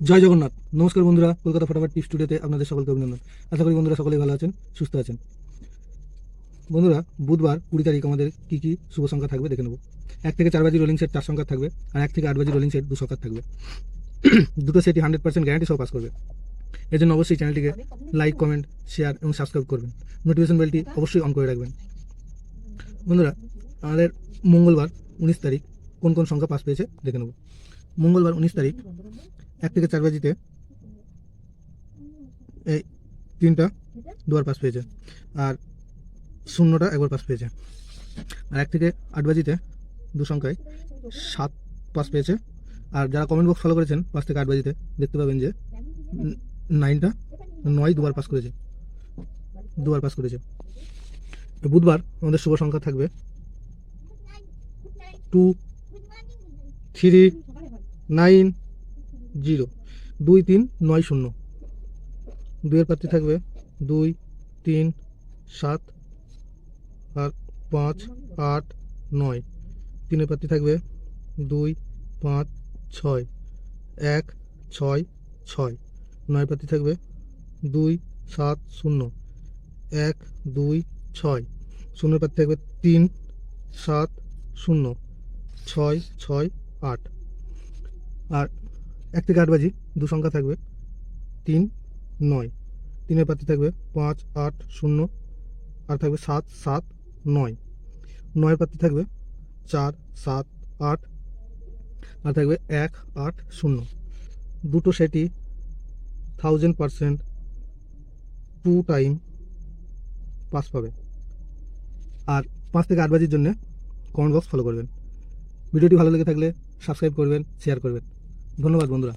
জয় জগন্নাথ। নমস্কার বন্ধুরা, কলকাতা ফটাফট টিপ স্টুডিওতে আপনাদের সকলকে অভিনন্দন। আশা করি বন্ধুরা সকলেই ভালো আছেন, সুস্থ আছেন। বন্ধুরা, বুধবার 20 তারিখ আমাদের কী কী শুভ সংখ্যা থাকবে দেখে নেব। 1 থেকে 4 বাজি রোলিং সেট 4 সংখ্যা থাকবে, আর 1 থেকে 8 বাজি রোলিং সেট 2 সংখ্যা থাকবে। দুটো সেটই 100% গ্যারান্টি সহ পাস করবে। এর জন্য অবশ্যই চ্যানেলটিকে লাইক, কমেন্ট, শেয়ার এবং সাবস্ক্রাইব করবেন। নোটিফিকেশন বেলটি অবশ্যই অন করে রাখবেন। বন্ধুরা, আমাদের মঙ্গলবার 19 তারিখ কোন কোন সংখ্যা পাস পেয়েছে দেখে নেব। মঙ্গলবার 19 তারিখ 1 থেকে 4 বাজিতে এই 3টা দুবার পাস পেয়েছে, আর 0টা একবার পাস পেয়েছে। আর 1 থেকে 8 বাজিতে 2 সংখ্যায় 7 পাস পেয়েছে। আর যারা কমেন্ট বক্স ফলো করেছেন 5 থেকে 8 বাজিতে দেখতে পাবেন যে 9 দুবার পাস করেছে, বুধবার আমাদের শুভ সংখ্যা থাকবে 2, 3, 9, 0, 2, 3, 9, 0। 2 এর প্রার্থী থাকবে 2, 3, 7, আর 5, 8, 9। 3 এর প্রার্থী থাকবে 2, 5, 6, 1, 6, 6। 9 এর প্রার্থী থাকবে 2, 7, 0, 1, 2, 6। 0 এর প্রার্থী থাকবে 3, 7, 0, 6, 6, 8। আর 1 থেকে 8 বাজি 2 সংখ্যা থাকবে 3, 9। 3 এর প্রার্থী থাকবে 5, 8, 0, আর থাকবে 7, 7, 9। 9 এর প্রার্থী থাকবে 4, 7, 8, আর থাকবে 1, 8, 0। দুটো সেটই 1000% 2 টাইম পাস পাবে। আর 5 থেকে 8 বাজির জন্য কমেন্ট বক্স ফলো করবেন। ভিডিওটি ভালো লেগে থাকলে সাবস্ক্রাইব করবেন, শেয়ার করবেন। ধন্যবাদ বন্ধুরা।